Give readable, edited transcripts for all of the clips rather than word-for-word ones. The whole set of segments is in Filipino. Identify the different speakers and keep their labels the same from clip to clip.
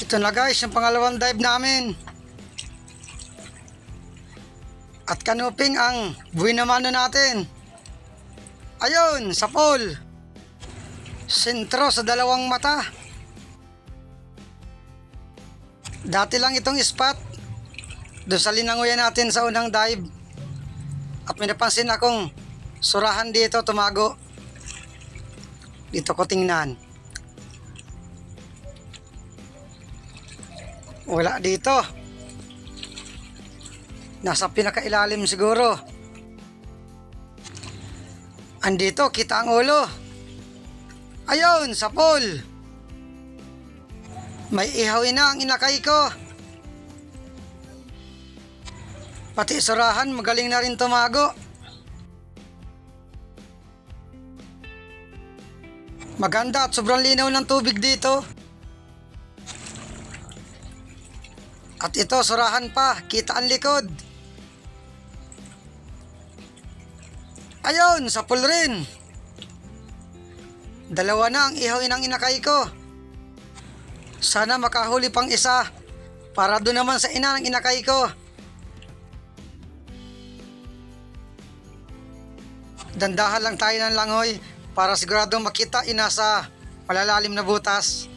Speaker 1: Ito na guys, yung pangalawang dive namin. At kanuping ang buhay na mano natin. Ayun, sa pool. Sentro sa dalawang mata. Dati lang itong spot. Doon sa linanguyan natin sa unang dive. At may napansin akong surahan dito, tumago. Dito ko tingnan. Wala dito. Nasa pinakailalim siguro. Andito, kita ang ulo. Ayun, sa pool. May ihawin na ang inakay ko. Pati surahan, magaling na rin tumago. Maganda at sobrang linaw ng tubig dito. At ito, surahan pa, kita ang likod. Ayun, sa pool rin. Dalawa na ang ihawin ng inakay ko. Sana makahuli pang isa para doon naman sa ina ng inakay ko. Dandahan lang tayo ng langoy para siguradong makita ina sa malalalim na butas.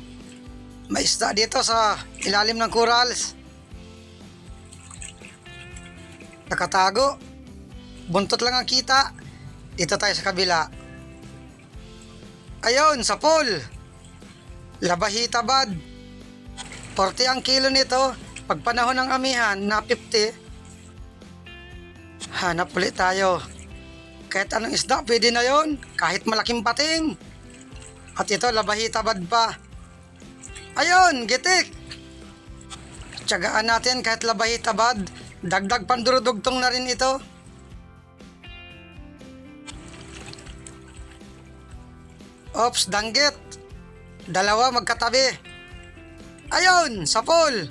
Speaker 1: May isda dito sa ilalim ng corals. Nakatago. Buntot lang ang kita. Dito tayo sa kabila. Ayun, sa pool. Labahita bad. 40 ang kilo nito. Pag panahon ng amihan na 50. Hanap ulit tayo. Kahit anong isda, pwede na yon. Kahit malaking pating. At ito, labahita bad pa. Ayun, gitik. Tiyagaan natin kahit labahita bad. Dagdag pandurudugtong na rin ito. Ops, danggit. Dalawa magkatabi. Ayun, sa pool.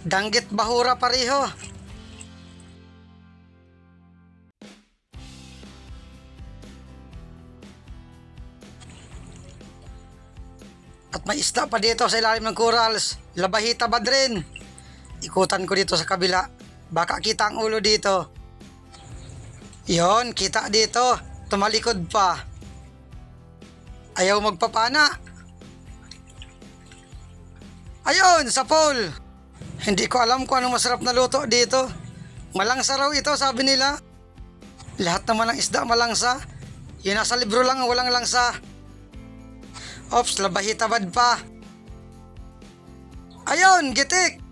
Speaker 1: Danggit bahura pareho. At may isda pa dito sa ilalim ng corals. Labahita bad rin. Ikutan ko dito sa kabila. Baka kita ang ulo dito. Yon, kita dito. Tumalikod pa. Ayaw magpapana. Ayun, sa pool. Hindi ko alam kung anong masarap na luto dito. Malangsa raw ito, sabi nila. Lahat naman ng isda malangsa. Yung nasa libro lang, walang langsa. Ops, labahita bad pa. Ayun, gitik.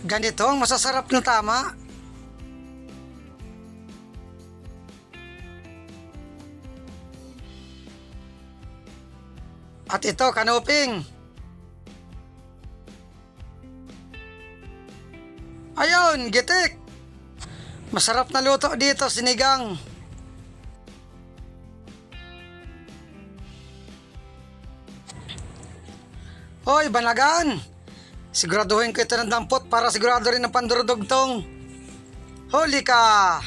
Speaker 1: Ganito ang masasarap na tama. At ito, kanuping. Ayun, gitik. Masarap na luto dito, sinigang. Hoy, banagan. Siguraduhin ko ito ng dampot para sigurado rin ang pandurudugtong. Huli ka!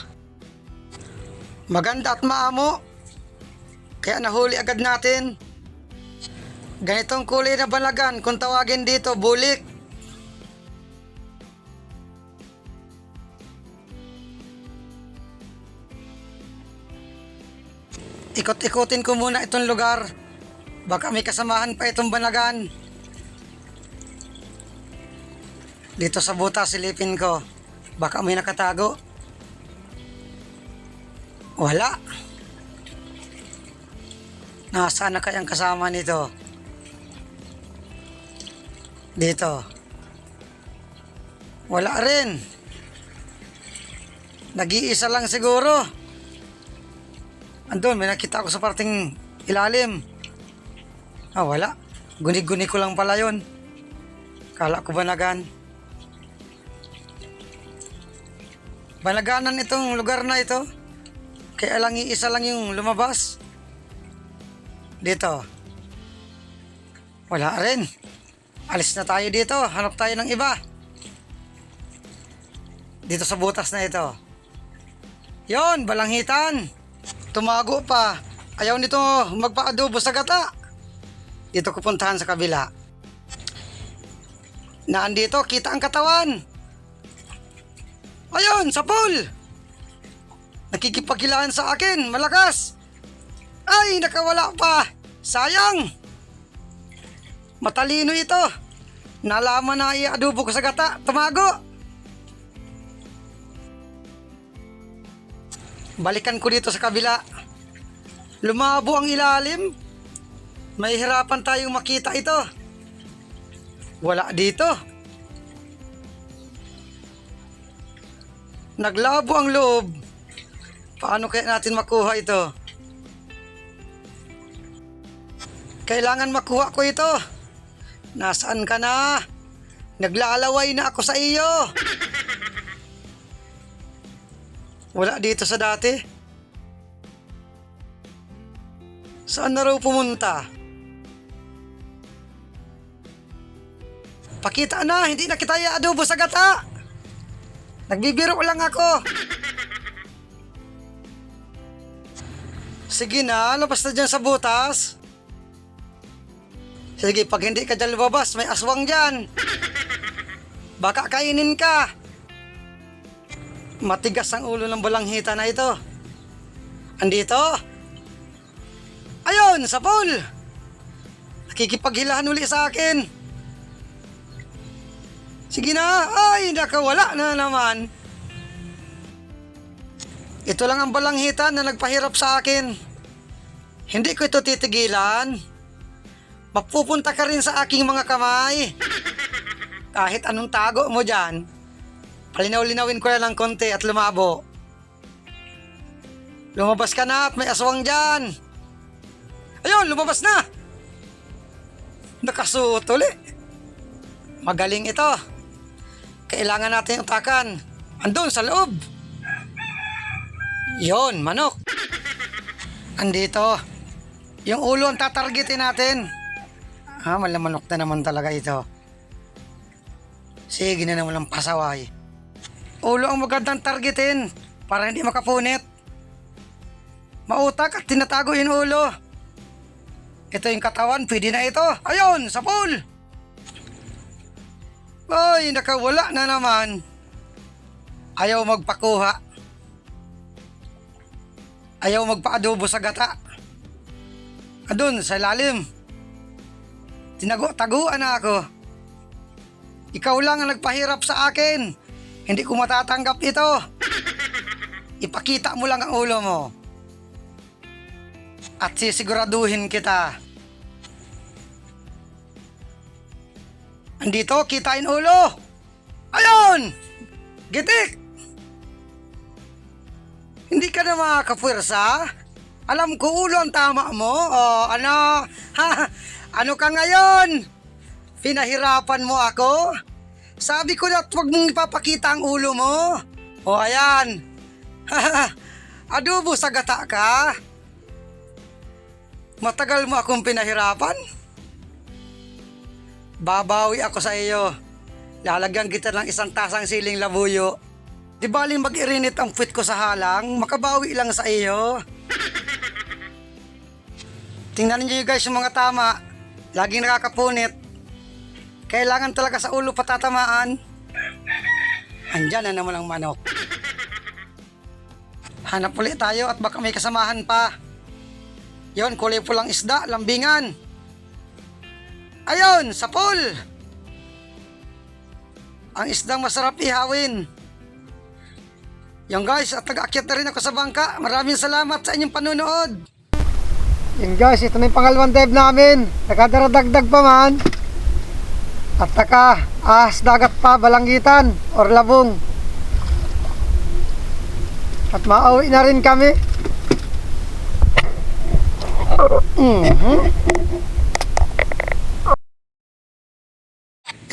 Speaker 1: Maganda at maamo. Kaya nahuli agad natin. Ganitong kulay na banagan, kung tawagin dito, bulik. Ikot-ikutin ko muna itong lugar. Baka may kasamahan pa itong banagan. Dito sa butas, silipin ko. Baka may nakatago. Wala. Nasaan na kayang kasama nito? Dito. Wala rin. Nag-iisa lang siguro. Andun, may nakita ko sa parting ilalim. Wala. Gunig-gunig ko lang pala yun. Kala ko banagan. Banaganan itong lugar na ito. Kaya lang iisa lang yung lumabas. Dito. Wala rin. Alis na tayo dito. Hanap tayo ng iba. Dito sa butas na ito. Yon, balanghitan. Tumago pa. Ayaw nito magpa-adobo sa gata. Dito ko puntahan sa kabila. na andito, kita ang katawan. Ayun, sa pool. Nakikipaghilaan sa akin, malakas. Ay, nakawala pa. Sayang. Matalino ito. Nalaman na iadubo ko sa gata, tumago. Balikan ko dito sa kabila. Lumabo ang ilalim. May hirapan tayong makita ito. Wala dito. Naglabo ang loob. Paano kaya natin makuha ito? Kailangan makuha ko ito. Nasaan ka na? Naglalaway na ako sa iyo. Wala dito sa dati. Saan na raw pumunta? Pakita na, hindi na kita i-adobo sa gata. Nagbibiro lang ako. Sige na, labas na dyan sa butas. Sige, pag hindi ka dyan lumabas, may aswang dyan. Baka kainin ka. Matigas ang ulo ng balanghita na ito. Andito. Ayun, sa pool. Nakikipaghilahan uli sa akin. Sige na. Ay, nakawala na naman. Ito lang ang balanghita na nagpahirap sa akin. Hindi ko ito titigilan. Mapupunta ka rin sa aking mga kamay. Kahit anong tago mo dyan, palinaw-linawin ko na lang konti at lumabo. Lumabas ka na at may aswang dyan. Ayun, lumabas na. Nakasuot uli. Magaling ito. Kailangan natin utakan. Andun sa loob. Yon, manok. Andito. Yung ulo ang tatargetin natin. Malamanok na naman talaga ito. Sige na naman ang pasaway. Ulo ang magandang targetin para hindi makapunit. Mautak at tinatago yung ulo. Ito yung katawan, pwede na ito. Ayun, sa pool. Ay, nakawala na naman. Ayaw magpakuha. Ayaw magpaadobo sa gata. Adun, sa lalim. Tinago-taguan na ako. Ikaw lang ang nagpahirap sa akin. Hindi ko matatanggap ito. Ipakita mo lang ang ulo mo. At sisiguraduhin kita. Andito, kitain ulo. Ayun! Gitik! Hindi ka na makakapwersa? Alam ko ulo ang tama mo. O ano? Ha? Ano ka ngayon? Pinahirapan mo ako? Sabi ko na huwag mong ipapakita ang ulo mo. O ayan. Adobo sa gata ka? Matagal mo akong pinahirapan? Babawi ako sa iyo. Lalagyan kita ng isang tasang siling labuyo. Di baling mag-irinit ang puwit ko sa halang, makabawi lang sa iyo. Tingnan niyo guys yung mga tama. Laging nakakapunit. Kailangan talaga sa ulo patatamaan. Andyan na naman ang manok. Hanap ulit tayo at baka may kasamahan pa. Yon, kulay pulang isda, lambingan. Ayun, sa pool. Ang isdang masarap ihawin. Yung guys, at nag-aakyat na rin ako sa bangka. Maraming salamat sa inyong panunood. Yung guys, ito na yung pangalawang dive namin. Nakadaragdag pa man. At ahas dagat pa, balanggitan or labong. At mauwi na rin kami.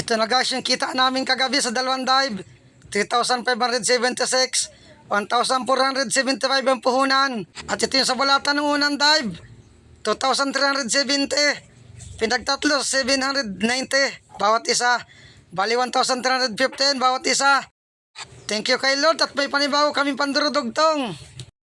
Speaker 1: Ito na guys yung kita namin kagabi sa dalawang dive. 3,576, 1,475 ang puhunan. At ito yung sa balatan ng unang dive, 2,370. Pinagtatlo, 790 bawat isa. Bali 1,315 bawat isa. Thank you kay Lord at may panibago kaming pandurudugtong.